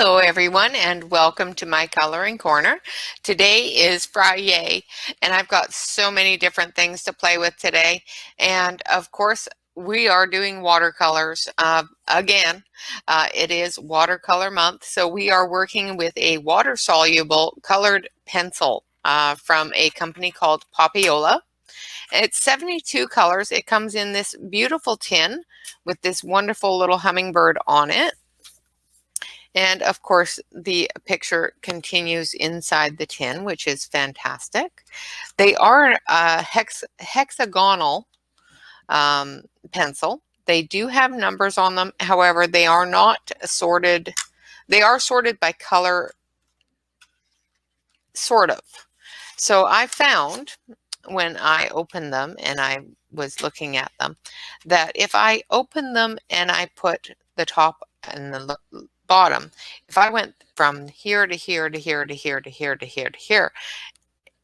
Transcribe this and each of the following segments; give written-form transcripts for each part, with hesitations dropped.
Hello everyone and welcome to my coloring corner. Today is Friday and I've got so many different things to play with today, and of course we are doing watercolors again. It is watercolor month, so we are working with a water soluble colored pencil from a company called Popyola. It's 72 colors. It comes in this beautiful tin with this wonderful little hummingbird on it. And of course, the picture continues inside the tin, which is fantastic. They are a hexagonal pencil. They do have numbers on them. However, they are not sorted. They are sorted by color, sort of. So I found when I opened them and I was looking at them that if I open them and I put the top and the bottom, if I went from here to here to here to here to here to here to here,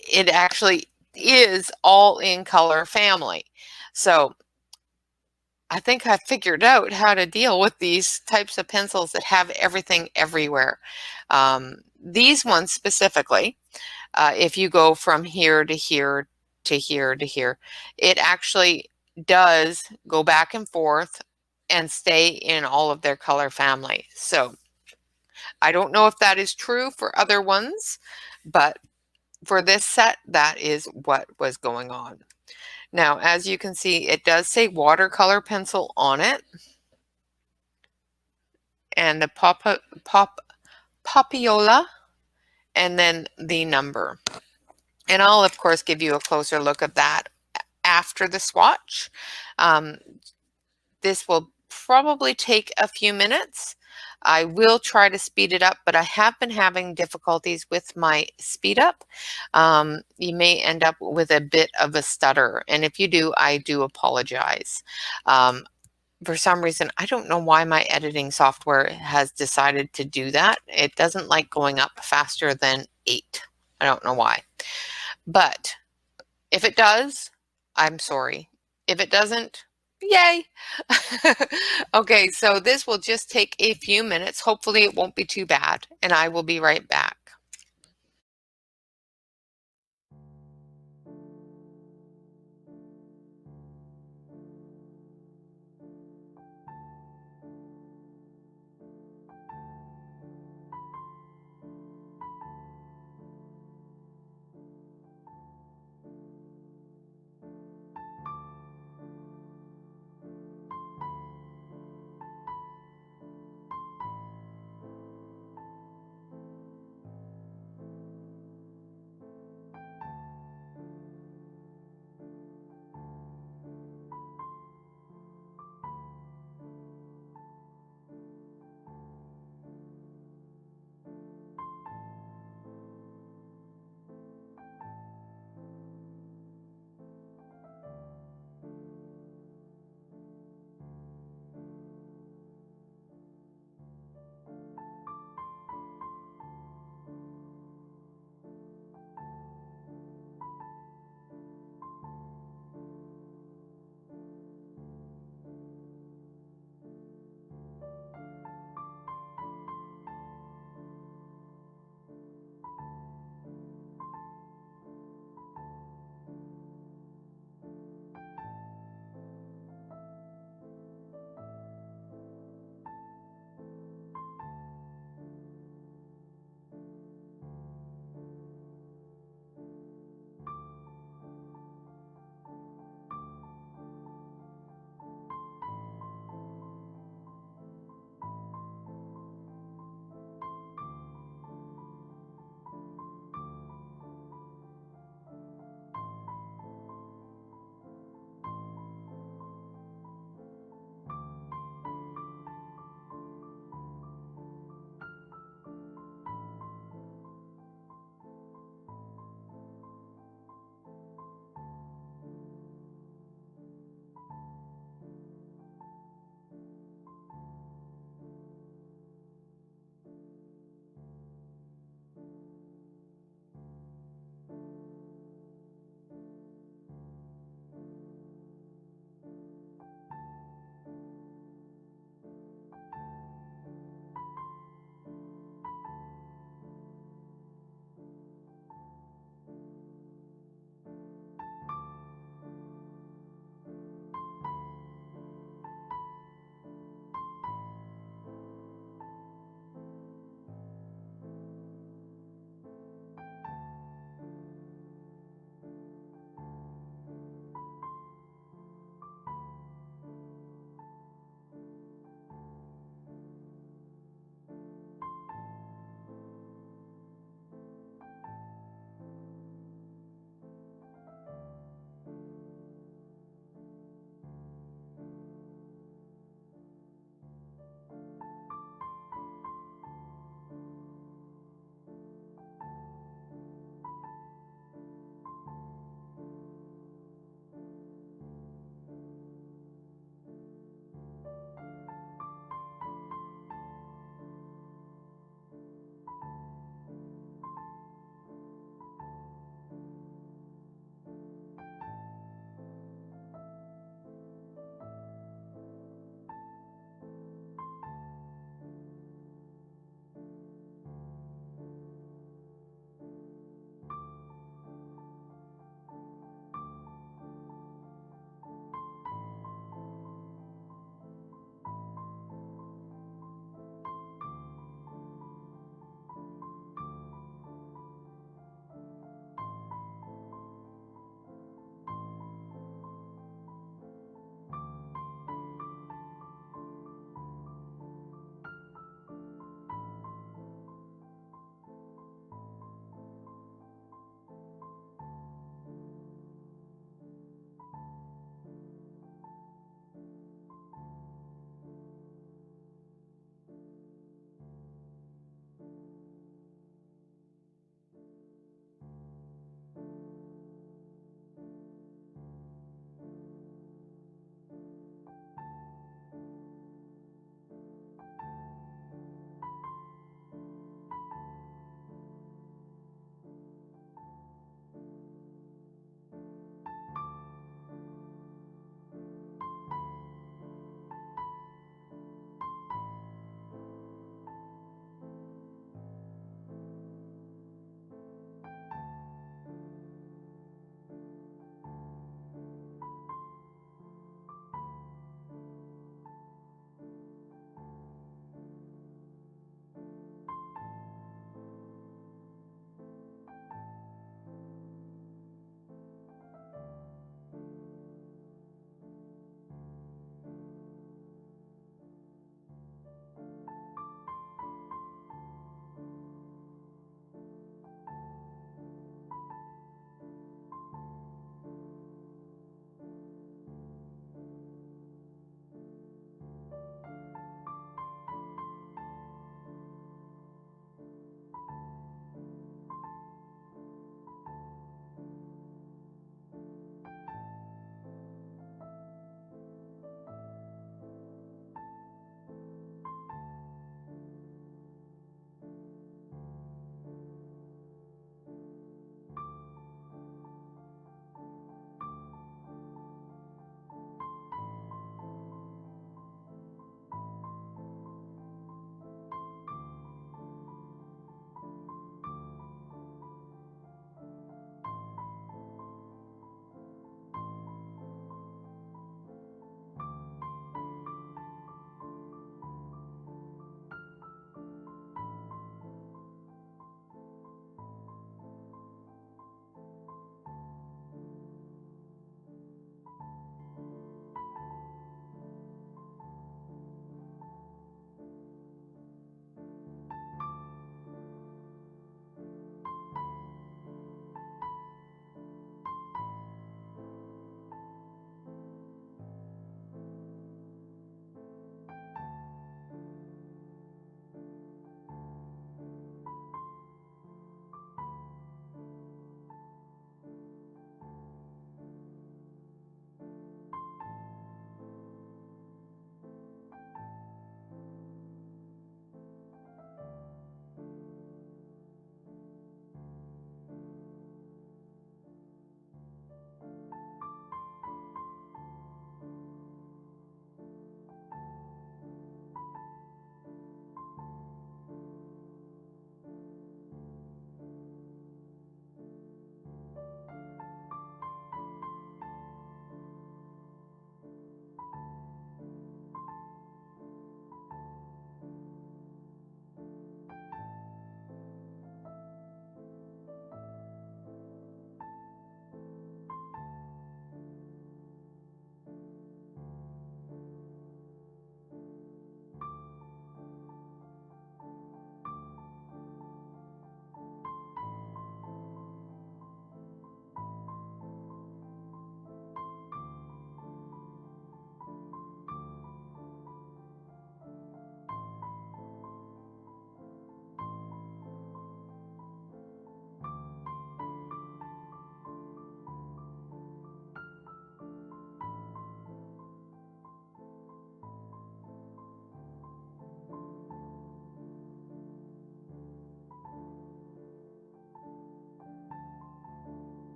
it actually is all in color family. So I think I figured out how to deal with these types of pencils that have everything everywhere. These ones specifically, if you go from here to here to here to here, it actually does go back and forth and stay in all of their color family. So I don't know if that is true for other ones, but for this set, that is what was going on. Now, as you can see, it does say watercolor pencil on it, and the Popyola, and then the number. And I'll, of course, give you a closer look at that after the swatch. This will probably take a few minutes. I will try to speed it up, but I have been having difficulties with my speed up. You may end up with a bit of a stutter, and if you do, I do apologize. For some reason, I don't know why my editing software has decided to do that. It doesn't like going up faster than 8. I don't know why. But if it does, I'm sorry. If it doesn't, yay. Okay, so this will just take a few minutes. Hopefully it won't be too bad, and I will be right back.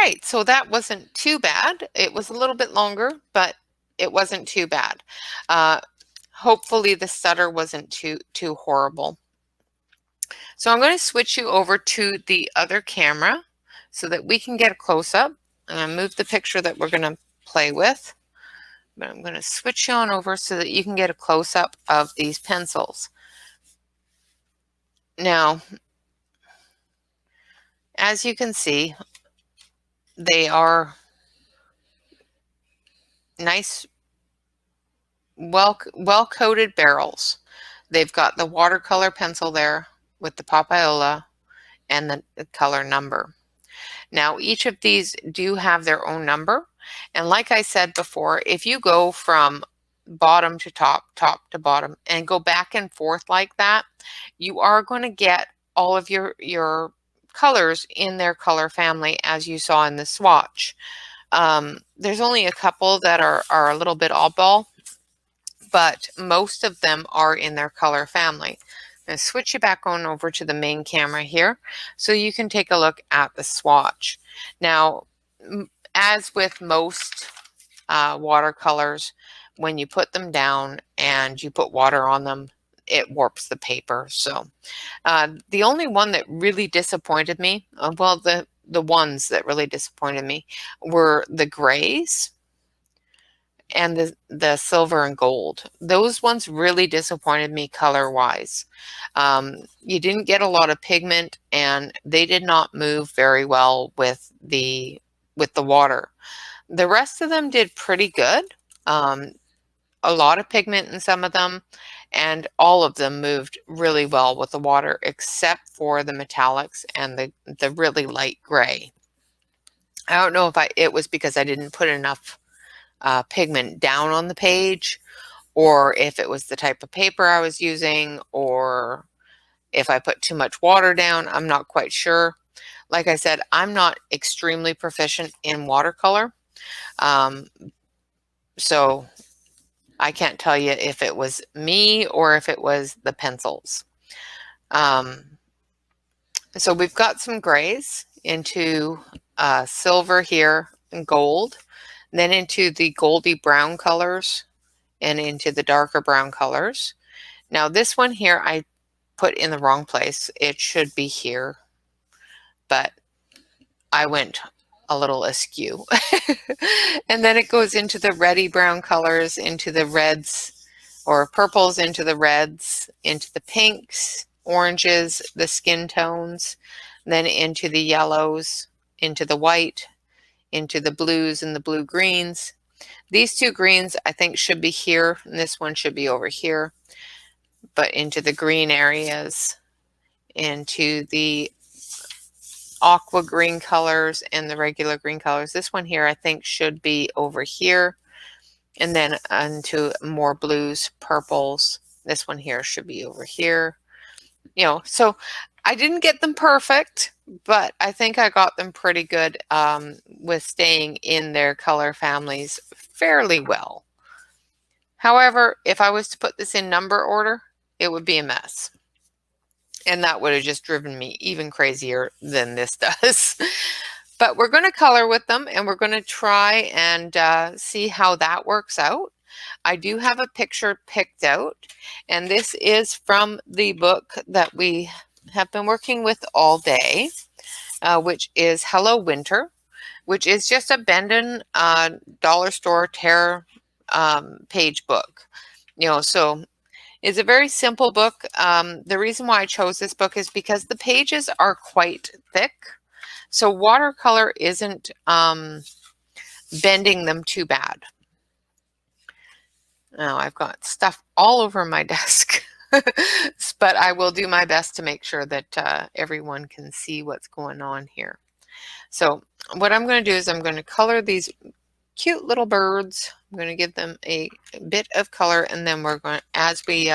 right, so that wasn't too bad. It was a little bit longer, but it wasn't too bad. Hopefully the stutter wasn't too horrible. So I'm going to switch you over to the other camera so that we can get a close-up. I'm going to move the picture that we're going to play with, but I'm going to switch you on over so that you can get a close-up of these pencils. Now, as you can see, they are nice, well-coated barrels. They've got the watercolor pencil there with the Popyola and the color number. Now, each of these do have their own number. And like I said before, if you go from bottom to top, top to bottom, and go back and forth like that, you are going to get all of your colors in their color family, as you saw in the swatch. There's only a couple that are a little bit oddball, but most of them are in their color family. I'm going to switch you back on over to the main camera here so you can take a look at the swatch. Now, as with most watercolors, when you put them down and you put water on them, it warps the paper. So the only one that really disappointed me, well, the ones that really disappointed me were the grays and the silver and gold. Those ones really disappointed me color-wise. You didn't get a lot of pigment, and they did not move very well with the water. The rest of them did pretty good. A lot of pigment in some of them, and all of them moved really well with the water, except for the metallics and the really light gray. I don't know if it was because I didn't put enough pigment down on the page, or if it was the type of paper I was using, or if I put too much water down. I'm not quite sure. Like I said, I'm not extremely proficient in watercolor, so I can't tell you if it was me or if it was the pencils. So we've got some grays into silver here and gold, and then into the goldy brown colors and into the darker brown colors. Now this one here I put in the wrong place. It should be here, but I went a little askew. And then it goes into the reddy brown colors, into the reds or purples, into the reds, into the pinks, oranges, the skin tones, then into the yellows, into the white, into the blues and the blue greens. These two greens I think should be here, and this one should be over here, but into the green areas, into the aqua green colors and the regular green colors. This one here I think should be over here, and then into more blues, purples. This one here should be over here. You know, so I didn't get them perfect, but I think I got them pretty good with staying in their color families fairly well. However, if I was to put this in number order, it would be a mess. And that would have just driven me even crazier than this does. But we're going to color with them, and we're going to try and see how that works out. I do have a picture picked out, and this is from the book that we have been working with all day, which is Hello Winter, which is just a Bendon dollar store tear page book. You know, so it's a very simple book. The reason why I chose this book is because the pages are quite thick. So watercolor isn't bending them too bad. Now I've got stuff all over my desk, but I will do my best to make sure that everyone can see what's going on here. So what I'm going to do is I'm going to color these cute little birds. I'm going to give them a bit of color, and then we're going to, as we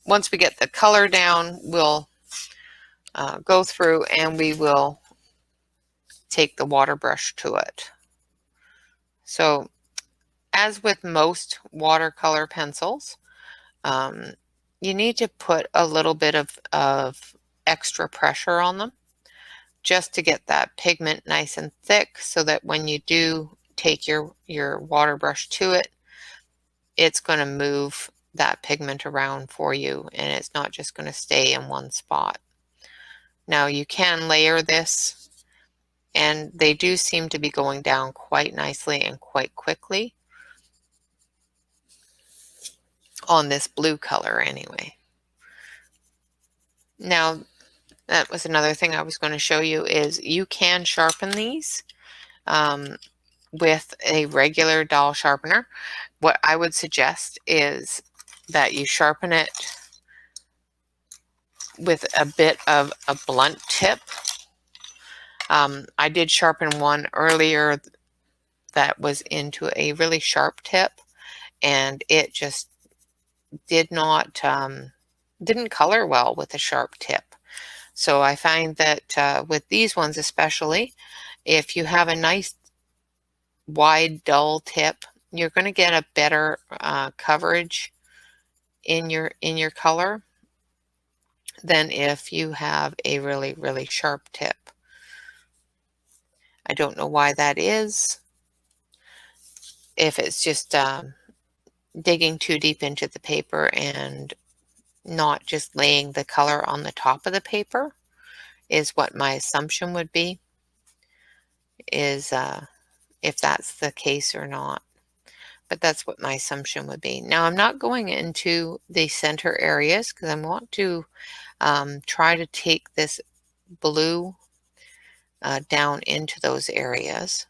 once we get the color down, we'll go through and we will take the water brush to it. So as with most watercolor pencils, you need to put a little bit of extra pressure on them just to get that pigment nice and thick so that when you do take your water brush to it, it's going to move that pigment around for you and it's not just going to stay in one spot. Now you can layer this, and they do seem to be going down quite nicely and quite quickly on this blue color anyway. Now, that was another thing I was going to show you is you can sharpen these with a regular dowel sharpener. What I would suggest is that you sharpen it with a bit of a blunt tip. I did sharpen one earlier that was into a really sharp tip, and it just did not didn't color well with a sharp tip. So I find that with these ones especially, if you have a nice wide dull tip, you're going to get a better coverage in your color than if you have a really sharp tip. I don't know why that is. If it's just digging too deep into the paper and not just laying the color on the top of the paper is what my assumption would be, is if that's the case or not. But that's what my assumption would be. Now I'm not going into the center areas because I want to try to take this blue down into those areas.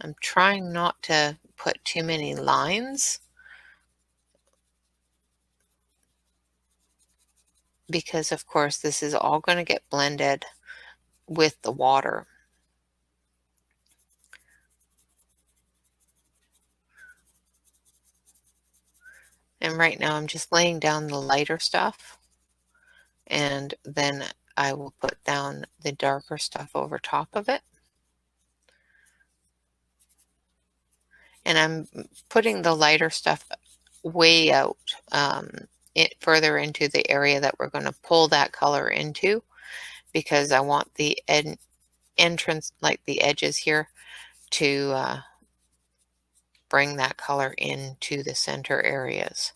I'm trying not to put too many lines because of course this is all going to get blended with the water. And right now I'm just laying down the lighter stuff, and then I will put down the darker stuff over top of it. And I'm putting the lighter stuff way out further into the area that we're going to pull that color into, because I want the entrance, like the edges here, to bring that color into the center areas.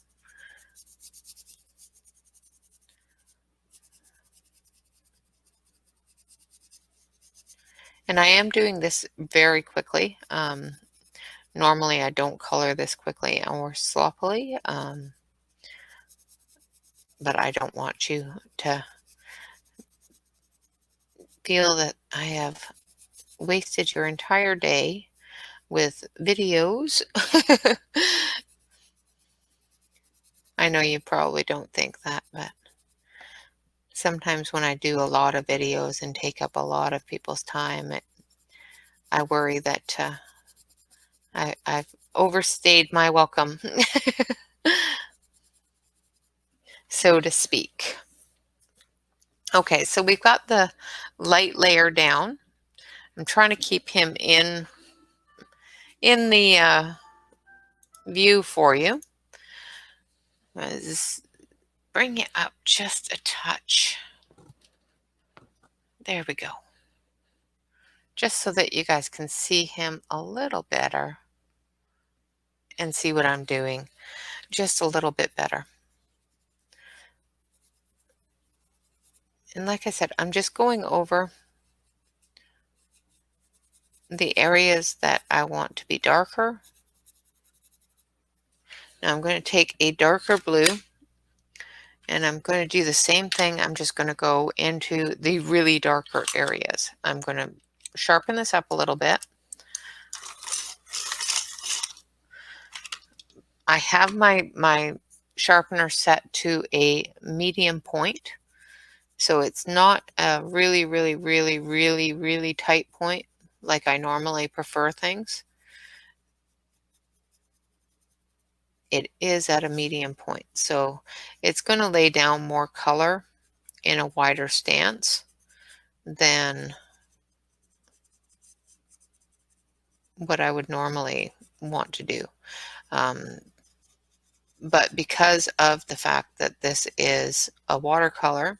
And I am doing this very quickly. Normally I don't color this quickly or sloppily, but I don't want you to feel that I have wasted your entire day with videos. I know you probably don't think that, but sometimes when I do a lot of videos and take up a lot of people's time, I worry that I've overstayed my welcome, so to speak. Okay, so we've got the light layer down. I'm trying to keep him in the view for you. Let's bring it up just a touch. There we go. Just so that you guys can see him a little better and see what I'm doing just a little bit better. And like I said, I'm just going over the areas that I want to be darker. Now I'm going to take a darker blue and I'm going to do the same thing. I'm just going to go into the really darker areas. I'm going to sharpen this up a little bit. I have my sharpener set to a medium point, so it's not a really tight point like I normally prefer things. It is at a medium point, so it's going to lay down more color in a wider stance than what I would normally want to do. But because of the fact that this is a watercolor,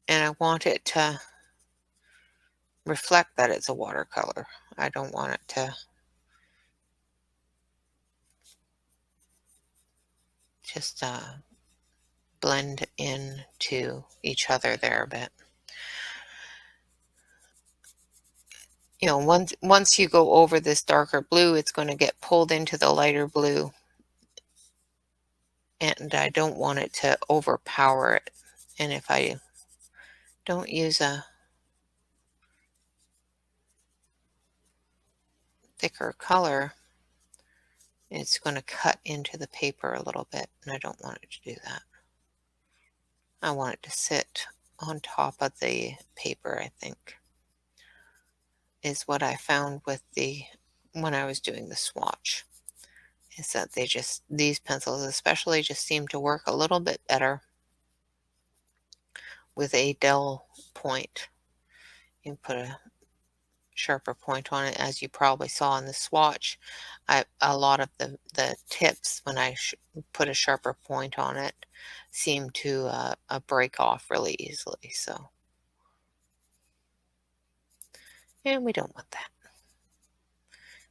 and I want it to reflect that it's a watercolor. I don't want it to just blend into each other there a bit. You know, once you go over this darker blue, it's going to get pulled into the lighter blue, and I don't want it to overpower it. And if I don't use a thicker color, it's going to cut into the paper a little bit, and I don't want it to do that. I want it to sit on top of the paper, I think, is what I found with when I was doing the swatch, is that these pencils especially just seem to work a little bit better with a dull point. You put a sharper point on it, as you probably saw in the swatch. A lot of the tips, when I put a sharper point on it, seem to break off really easily. So, and we don't want that,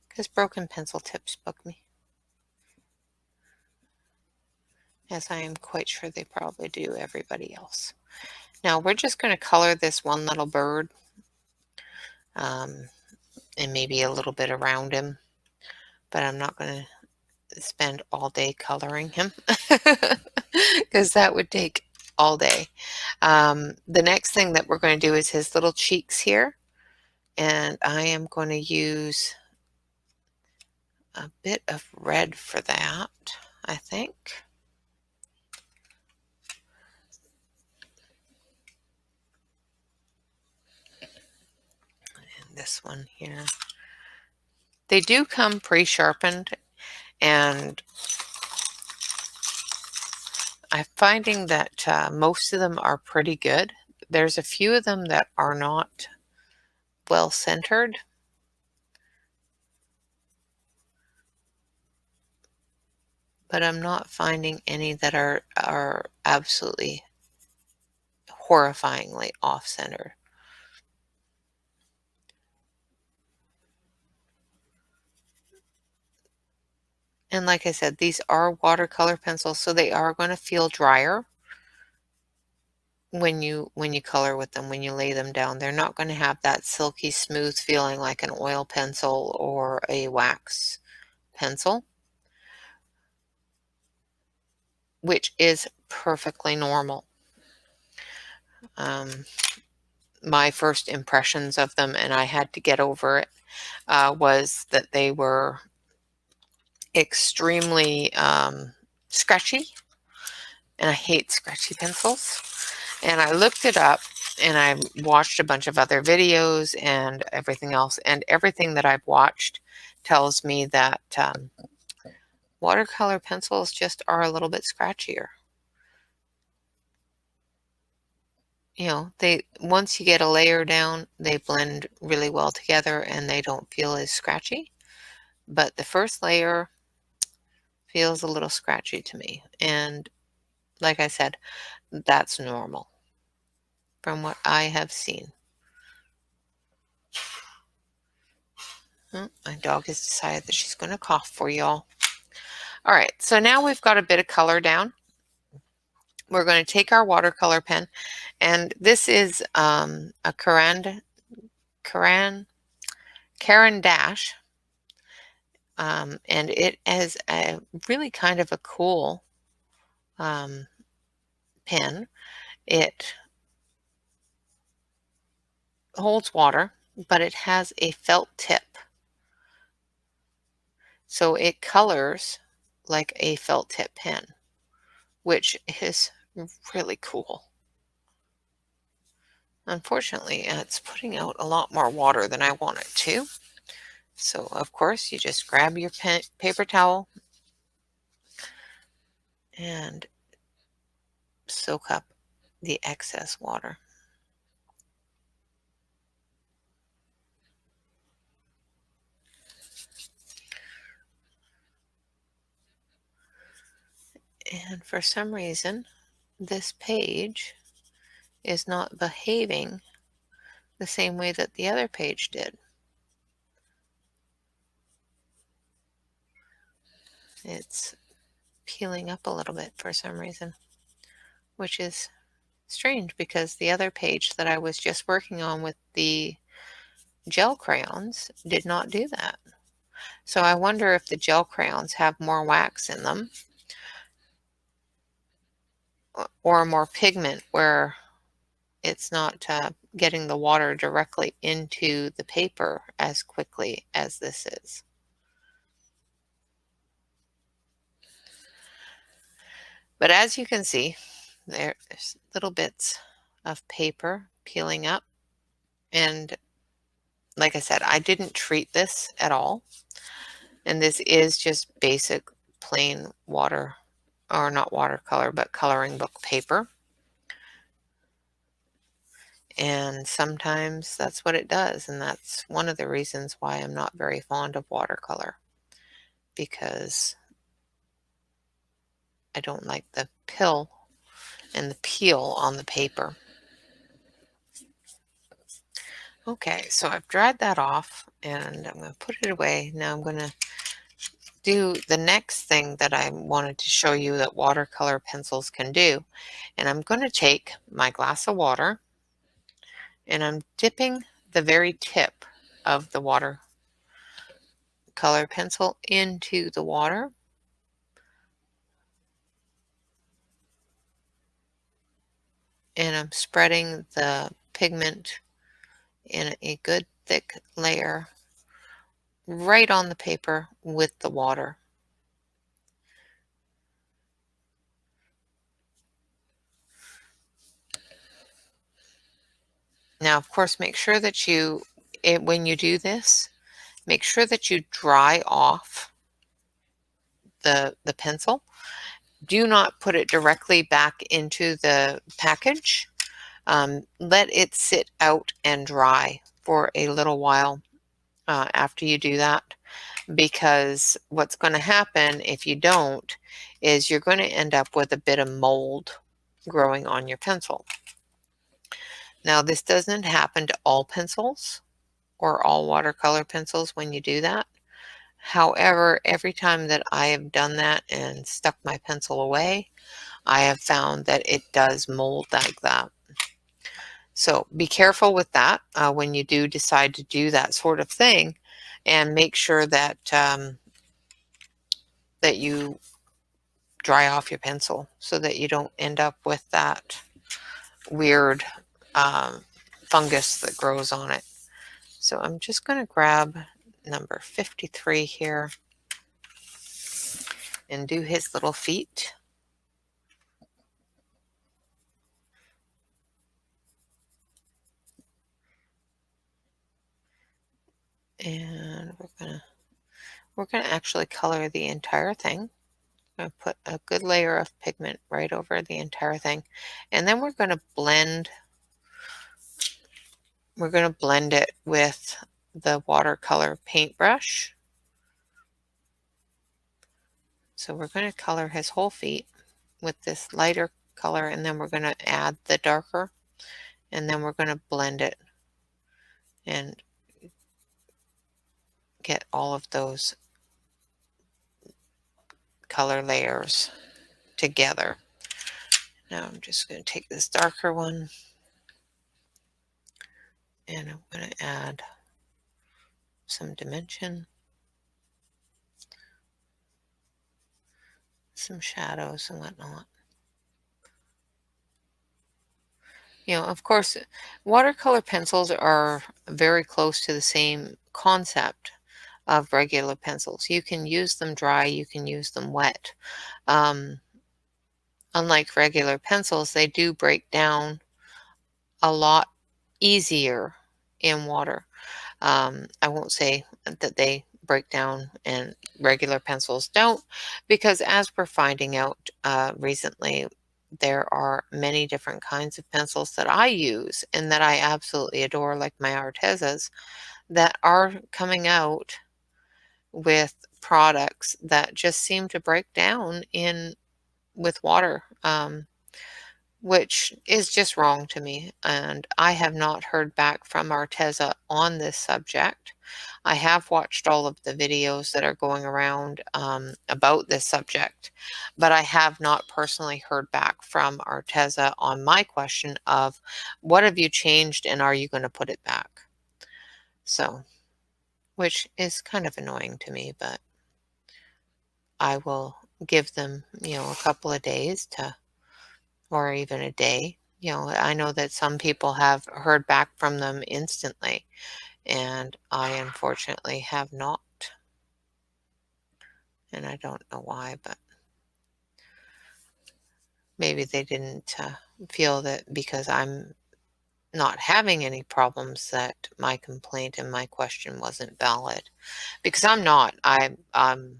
because broken pencil tips bug me, as I am quite sure they probably do everybody else. Now we're just going to color this one little bird, and maybe a little bit around him, but I'm not going to spend all day coloring him because that would take all day. The next thing that we're going to do is his little cheeks here, and I am going to use a bit of red for that, I think. And this one here. They do come pre-sharpened, and I'm finding that most of them are pretty good. There's a few of them that are not well centered, but I'm not finding any that are absolutely horrifyingly off-center. And like I said, these are watercolor pencils, so they are going to feel drier when you color with them, when you lay them down. They're not going to have that silky smooth feeling like an oil pencil or a wax pencil, which is perfectly normal. My first impressions of them, and I had to get over it, was that they were extremely scratchy, and I hate scratchy pencils. And I looked it up, and I watched a bunch of other videos and everything else, and everything that I've watched tells me that watercolor pencils just are a little bit scratchier. You know, once you get a layer down, they blend really well together and they don't feel as scratchy. But the first layer feels a little scratchy to me. And like I said, that's normal from what I have seen. My dog has decided that she's going to cough for y'all. All right, so now we've got a bit of color down. We're going to take our watercolor pen, and this is a Caran Dash, and it is a really kind of a cool pen. It holds water, but it has a felt tip. So it colors like a felt tip pen, which is really cool. Unfortunately, it's putting out a lot more water than I want it to. So, of course, you just grab your paper towel and soak up the excess water. And for some reason, this page is not behaving the same way that the other page did. It's peeling up a little bit for some reason, which is strange because the other page that I was just working on with the gel crayons did not do that. So I wonder if the gel crayons have more wax in them or more pigment where it's not getting the water directly into the paper as quickly as this is. But as you can see, there's little bits of paper peeling up. And like I said, I didn't treat this at all. And this is just basic plain water, or not watercolor, but coloring book paper. And sometimes that's what it does. And that's one of the reasons why I'm not very fond of watercolor, because I don't like the pill and the peel on the paper. Okay, so I've dried that off and I'm going to put it away. Now I'm going to do the next thing that I wanted to show you that watercolor pencils can do. And I'm going to take my glass of water and I'm dipping the very tip of the watercolor pencil into the water. And I'm spreading the pigment in a good thick layer right on the paper with the water. Now, of course, make sure that when you do this, make sure that you dry off the pencil. Do not put it directly back into the package. Let it sit out and dry for a little while after you do that, because what's going to happen if you don't is you're going to end up with a bit of mold growing on your pencil. Now, this doesn't happen to all pencils or all watercolor pencils when you do that. However, every time that I have done that and stuck my pencil away, I have found that it does mold like that. So be careful with that when you do decide to do that sort of thing, and make sure that that you dry off your pencil so that you don't end up with that weird fungus that grows on it. So I'm just going to grab number 53 here and do his little feet. And we're gonna actually color the entire thing. I'm gonna put a good layer of pigment right over the entire thing, and then we're gonna blend. We're gonna blend it with the watercolor paintbrush. So we're gonna color his whole feet with this lighter color, and then we're gonna add the darker, and then we're gonna blend it and get all of those color layers together. Now I'm just going to take this darker one and I'm going to add some dimension, some shadows and whatnot. You know, of course, watercolor pencils are very close to the same concept of regular pencils. You can use them dry, you can use them wet. Unlike regular pencils, they do break down a lot easier in water. I won't say that they break down and regular pencils don't, because as we're finding out recently, there are many different kinds of pencils that I use and that I absolutely adore, like my Artezas, that are coming out with products that just seem to break down in with water. which is just wrong to me. And I have not heard back from Arteza on this subject. I have watched all of the videos that are going around about this subject, but I have not personally heard back from Arteza on my question of what have you changed and are you going to put it back? So, which is kind of annoying to me, but I will give them, a couple of days to, or even a day. I know that some people have heard back from them instantly, and I unfortunately have not. And I don't know why, but maybe they didn't feel that because I'm not having any problems that my complaint and my question wasn't valid. Because I'm not. I'm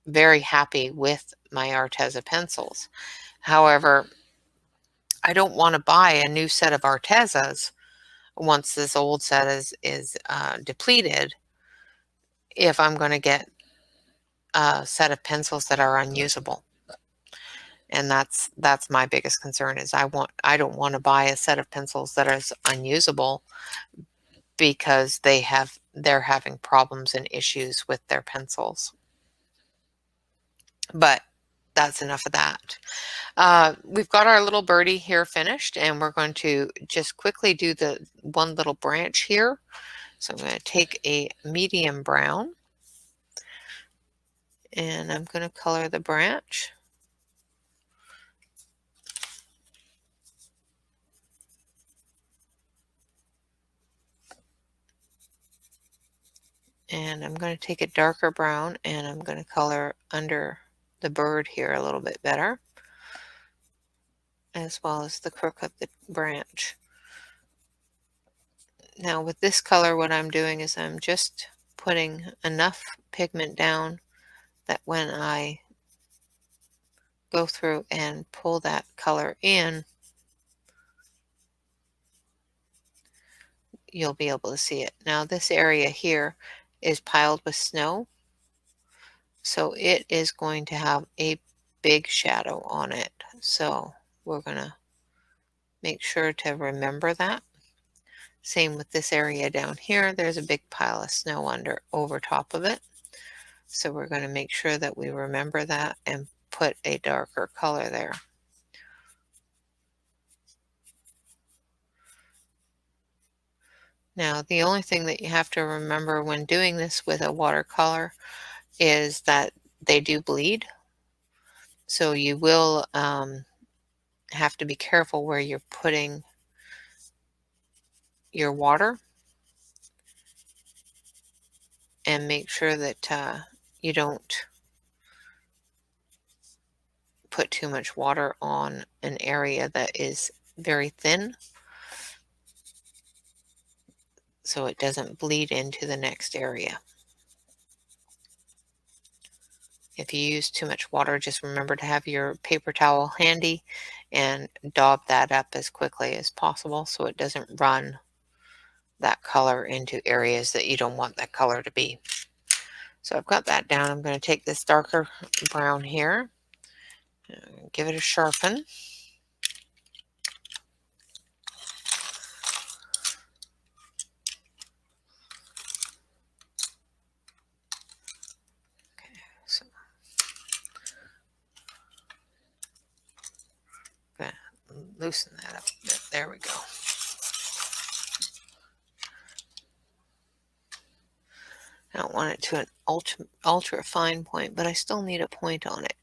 very happy with my Arteza pencils. However, I don't want to buy a new set of Artezas once this old set is depleted if I'm going to get a set of pencils that are unusable. And that's my biggest concern is I don't want to buy a set of pencils that is unusable because they're having problems and issues with their pencils. But that's enough of that. We've got our little birdie here finished, and we're going to just quickly do the one little branch here. So I'm going to take a medium brown and I'm going to color the branch. And I'm going to take a darker brown and I'm going to color under the bird here a little bit better, as well as the crook of the branch. Now with this color, what I'm doing is I'm just putting enough pigment down that when I go through and pull that color in, you'll be able to see it. Now this area here is piled with snow, so it is going to have a big shadow on it. So we're going to make sure to remember that. Same with this area down here. There's a big pile of snow over top of it. So we're going to make sure that we remember that and put a darker color there. Now, the only thing that you have to remember when doing this with a watercolor is that they do bleed. So you will have to be careful where you're putting your water and make sure that you don't put too much water on an area that is very thin so it doesn't bleed into the next area. If you use too much water, just remember to have your paper towel handy and daub that up as quickly as possible so it doesn't run that color into areas that you don't want that color to be. So I've got that down. I'm going to take this darker brown here, give it a sharpen. Okay, so I'm going to loosen that up a bit. There we go. I don't want it to an ultra fine point, but I still need a point on it.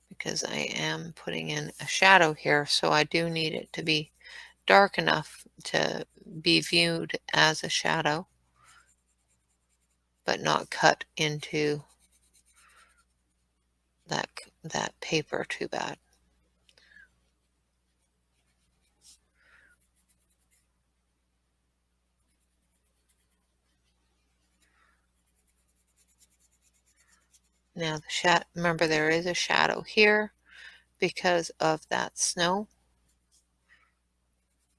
Because I am putting in a shadow here, so I do need it to be dark enough to be viewed as a shadow, but not cut into that paper too bad. Now remember there is a shadow here because of that snow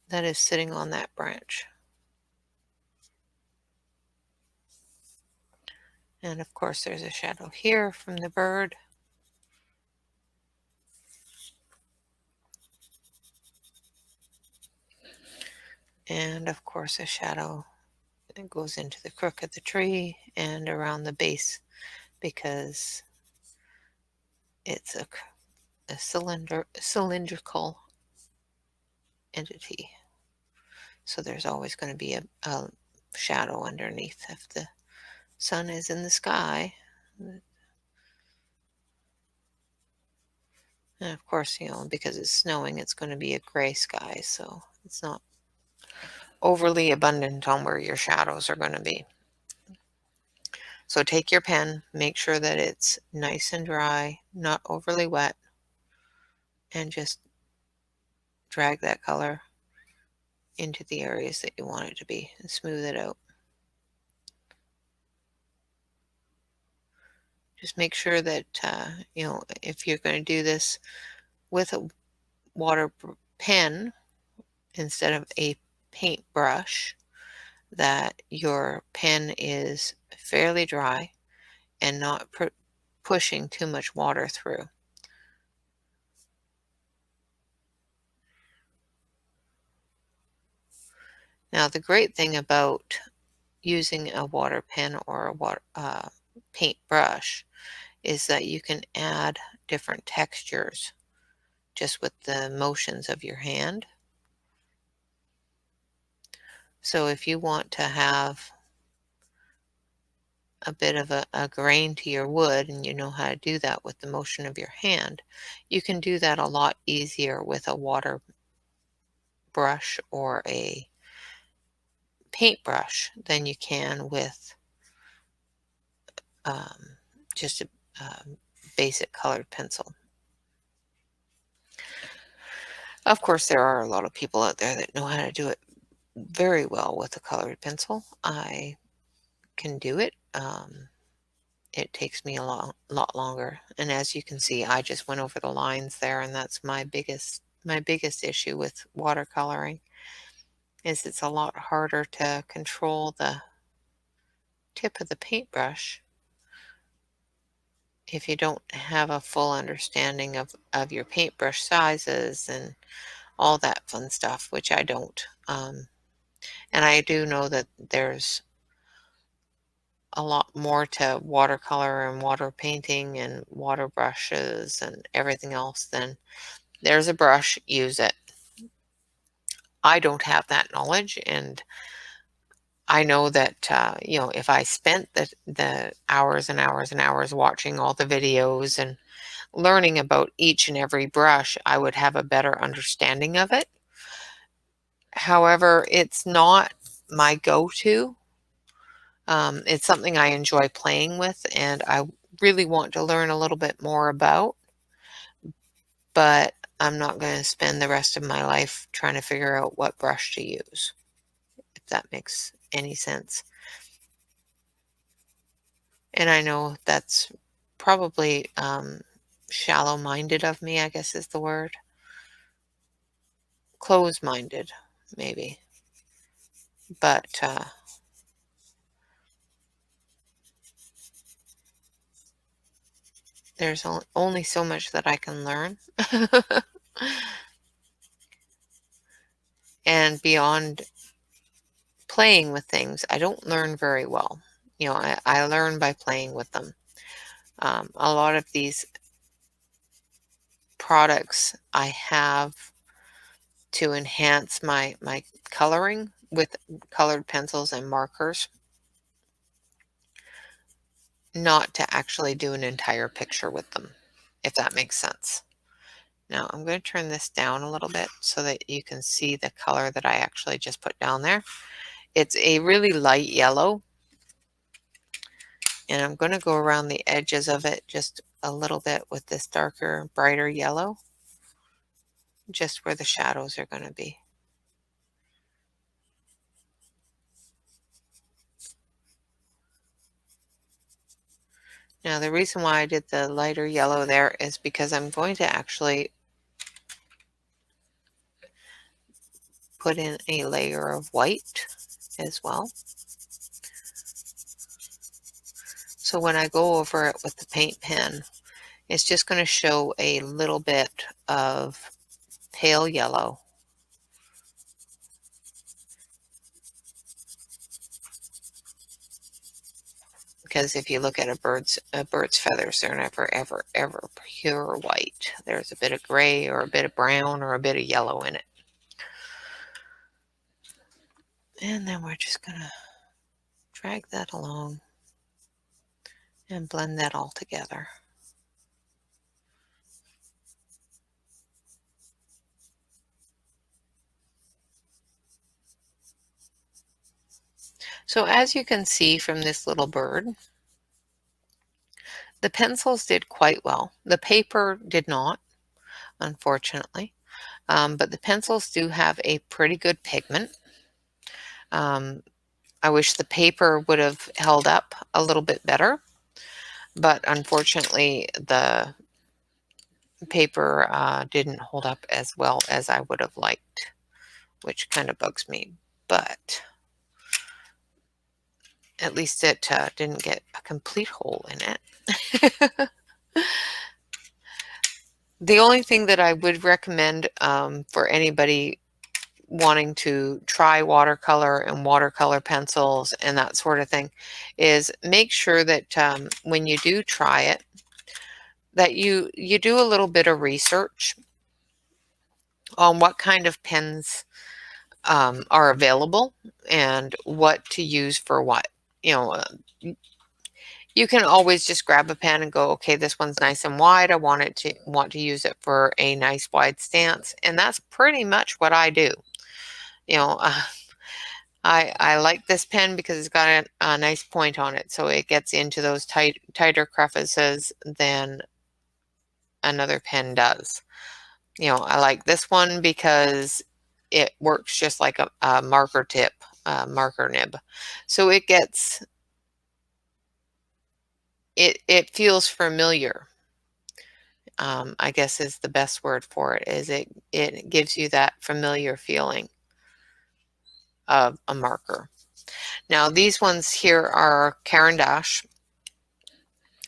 that is sitting on that branch. And of course there's a shadow here from the bird. And of course a shadow that goes into the crook of the tree and around the base because it's a cylindrical entity. So there's always going to be a shadow underneath if the sun is in the sky. And of course, because it's snowing, it's going to be a gray sky, so it's not overly abundant on where your shadows are going to be. So take your pen, make sure that it's nice and dry, not overly wet, and just drag that color into the areas that you want it to be and smooth it out. Just make sure that, if you're going to do this with a water pen instead of a paintbrush, that your pen is fairly dry and not pushing too much water through. Now, the great thing about using a water pen or a paintbrush is that you can add different textures just with the motions of your hand. So if you want to have a bit of a grain to your wood and you know how to do that with the motion of your hand, you can do that a lot easier with a water brush or a paintbrush than you can with just a basic colored pencil. Of course, there are a lot of people out there that know how to do it very well with a colored pencil. I can do it. It takes me a lot longer. And as you can see, I just went over the lines there, and that's my biggest issue with watercoloring is it's a lot harder to control the tip of the paintbrush if you don't have a full understanding of your paintbrush sizes and all that fun stuff, which I don't. And I do know that there's a lot more to watercolor and water painting and water brushes and everything else than there's a brush, use it. I don't have that knowledge, and I know that if I spent the hours and hours and hours watching all the videos and learning about each and every brush, I would have a better understanding of it. However, it's not my go-to. It's something I enjoy playing with, and I really want to learn a little bit more about, but I'm not going to spend the rest of my life trying to figure out what brush to use, if that makes any sense. And I know that's probably shallow-minded of me, I guess is the word. Close-minded, maybe. But there's only so much that I can learn. And beyond playing with things, I don't learn very well. I learn by playing with them. A lot of these products I have to enhance my coloring with colored pencils and markers, not to actually do an entire picture with them, if that makes sense. Now I'm going to turn this down a little bit so that you can see the color that I actually just put down there. It's a really light yellow, and I'm going to go around the edges of it just a little bit with this darker, brighter yellow, just where the shadows are going to be. Now the reason why I did the lighter yellow there is because I'm going to actually put in a layer of white as well. So when I go over it with the paint pen, it's just going to show a little bit of pale yellow. Because if you look at a bird's feathers, they're never, ever, ever pure white. There's a bit of gray or a bit of brown or a bit of yellow in it. And then we're just going to drag that along and blend that all together. So as you can see from this little bird, the pencils did quite well. The paper did not, unfortunately, but the pencils do have a pretty good pigment. I wish the paper would have held up a little bit better, but unfortunately the paper didn't hold up as well as I would have liked, which kind of bugs me. But at least it didn't get a complete hole in it. The only thing that I would recommend for anybody wanting to try watercolor and watercolor pencils and that sort of thing is make sure that when you do try it, that you do a little bit of research on what kind of pens are available and what to use for what. You know, you can always just grab a pen and go, okay, this one's nice and wide. I want to use it for a nice wide stance, and that's pretty much what I do. You know, I like this pen because it's got a nice point on it, so it gets into those tighter crevices than another pen does. You know, I like this one because it works just like a marker tip, marker nib. So it gets, it feels familiar. I guess is the best word for it, is it gives you that familiar feeling of a marker. Now these ones here are Caran d'Ache,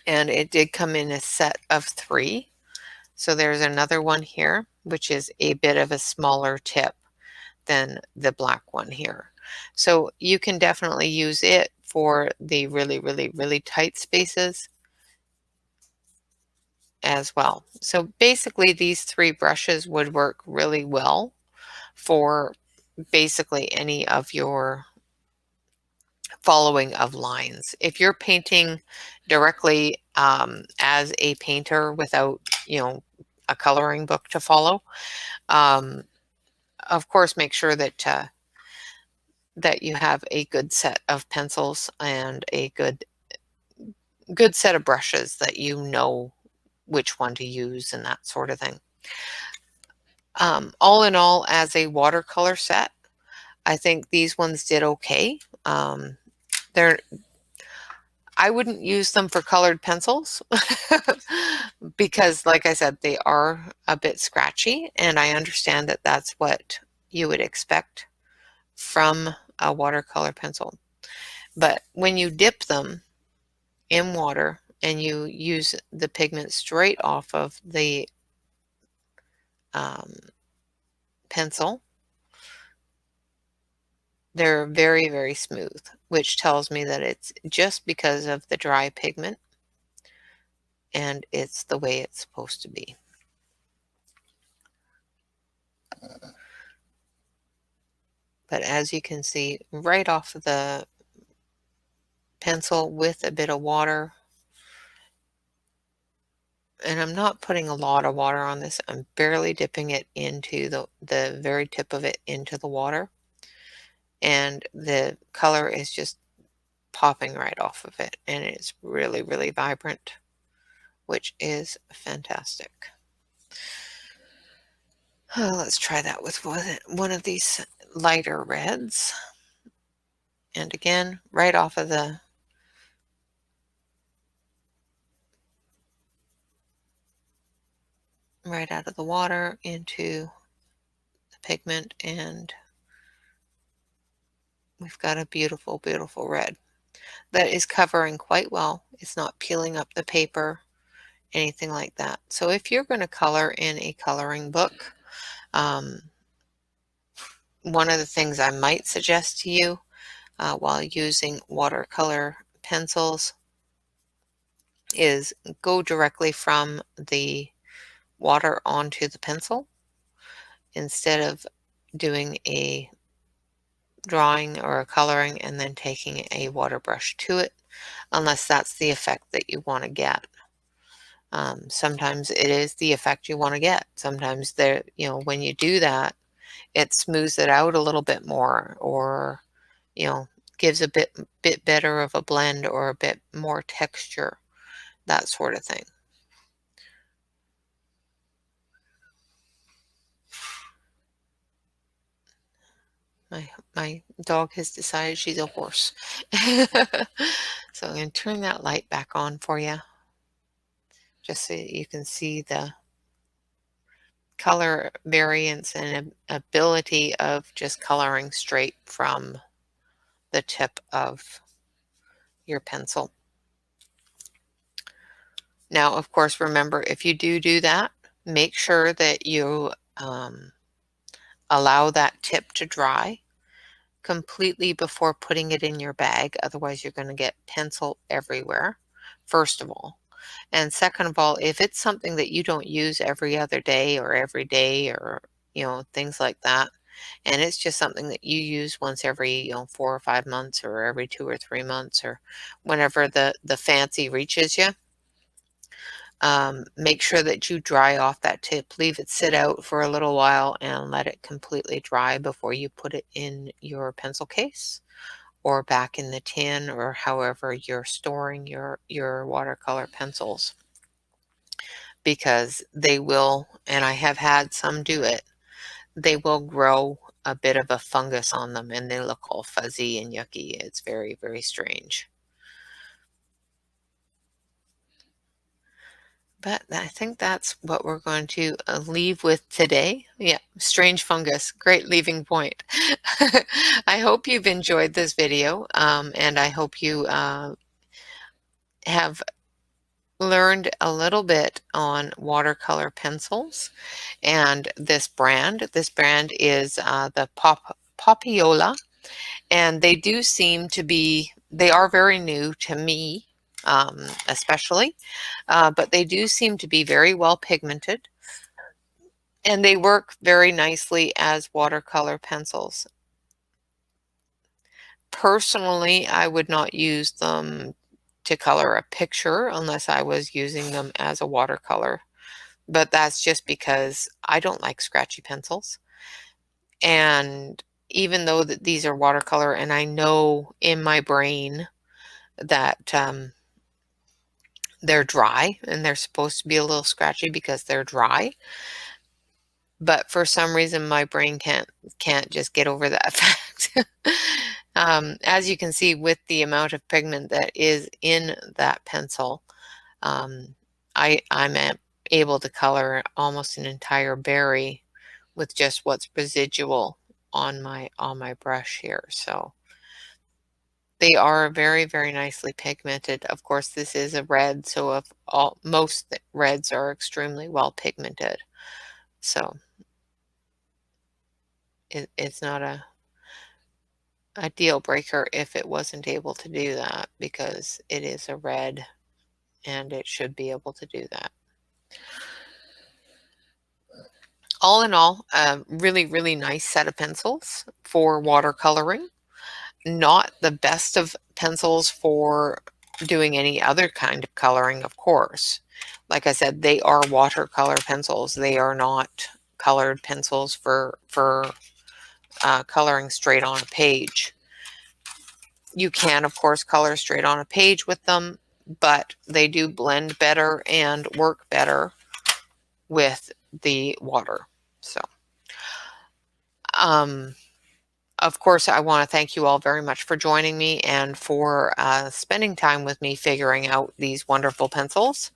and it did come in a set of 3. So there's another one here, which is a bit of a smaller tip than the black one here. So you can definitely use it for the really, really, really tight spaces as well. So basically these 3 brushes would work really well for basically any of your following of lines. If you're painting directly as a painter without, you know, a coloring book to follow, of course, make sure that that you have a good set of pencils and a good set of brushes that you know which one to use and that sort of thing. All in all, as a watercolor set, I think these ones did okay. They're I wouldn't use them for colored pencils because, like I said, they are a bit scratchy, and I understand that that's what you would expect from a watercolor pencil. But when you dip them in water and you use the pigment straight off of the pencil, they're very, very smooth, which tells me that it's just because of the dry pigment and it's the way it's supposed to be. But as you can see, right off of the pencil with a bit of water, and I'm not putting a lot of water on this, I'm barely dipping it into the very tip of it into the water, and the color is just popping right off of it, and it's really, really vibrant, which is fantastic. Let's try that with one of these lighter reds. And again, right off of the right out of the water into the pigment, and we've got a beautiful, beautiful red. that is covering quite well. It's not peeling up the paper, anything like that. So if you're going to color in a coloring book, one of the things I might suggest to you while using watercolor pencils is go directly from the water onto the pencil instead of doing a drawing or a coloring and then taking a water brush to it, unless that's the effect that you want to get. Sometimes it is the effect you want to get. Sometimes there, when you do that, it smooths it out a little bit more, or gives a bit better of a blend or a bit more texture, that sort of thing. My dog has decided she's a horse. So I'm going to turn that light back on for you, just so you can see the color variance and ability of just coloring straight from the tip of your pencil. Now, of course, remember, if you do that, make sure that you allow that tip to dry completely before putting it in your bag. Otherwise, you're going to get pencil everywhere, first of all. And second of all, if it's something that you don't use every other day or every day, or things like that, and it's just something that you use once every 4 or 5 months, or every 2 or 3 months, or whenever the fancy reaches you, make sure that you dry off that tip. Leave it sit out for a little while and let it completely dry before you put it in your pencil case or back in the tin, or however you're storing your watercolor pencils, because they will, and I have had some do it, they will grow a bit of a fungus on them and they look all fuzzy and yucky. It's very, very strange. But I think that's what we're going to leave with today. Yeah, strange fungus, great leaving point. I hope you've enjoyed this video, and I hope you have learned a little bit on watercolor pencils and this brand. This brand is the Popyola, and they do seem to be, they are very new to me, especially, but they do seem to be very well pigmented, and they work very nicely as watercolor pencils. Personally, I would not use them to color a picture unless I was using them as a watercolor, but that's just because I don't like scratchy pencils. And even though that these are watercolor, and I know in my brain that they're dry and they're supposed to be a little scratchy because they're dry, but for some reason my brain can't just get over that fact. As you can see, with the amount of pigment that is in that pencil, I'm able to color almost an entire berry with just what's residual on my brush here. So they are very, very nicely pigmented. Of course, this is a red, so most reds are extremely well pigmented. So it's not a deal breaker if it wasn't able to do that, because it is a red and it should be able to do that. All in all, a really, really nice set of pencils for watercoloring. Not the best of pencils for doing any other kind of coloring, of course. Like I said, they are watercolor pencils. They are not colored pencils for coloring straight on a page. You can, of course, color straight on a page with them, but they do blend better and work better with the water. So, of course, I want to thank you all very much for joining me and for spending time with me figuring out these wonderful pencils.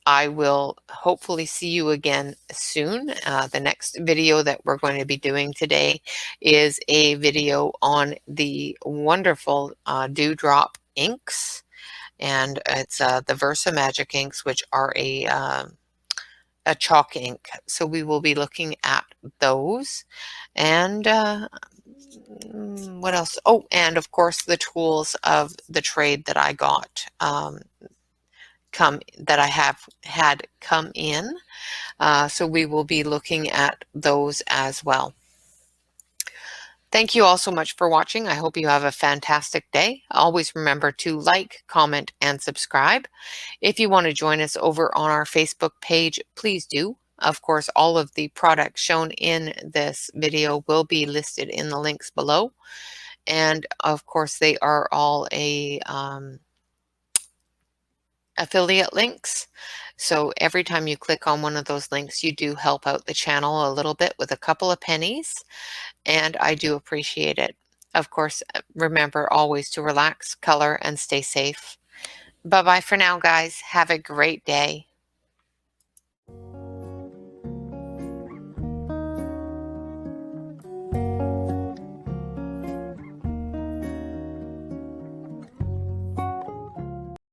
I will hopefully see you again soon. The next video that we're going to be doing today is a video on the wonderful Dewdrop inks, and it's the Versa Magic inks, which are a chalk ink. So we will be looking at those, and what else? Oh, and of course the tools of the trade that I got that I have had come in. So we will be looking at those as well. Thank you all so much for watching. I hope you have a fantastic day. Always remember to like, comment, and subscribe. If you want to join us over on our Facebook page, please do. Of course, all of the products shown in this video will be listed in the links below. And of course, they are all affiliate links. So every time you click on one of those links, you do help out the channel a little bit with a couple of pennies, and I do appreciate it. Of course, remember always to relax, color, and stay safe. Bye-bye for now, guys. Have a great day.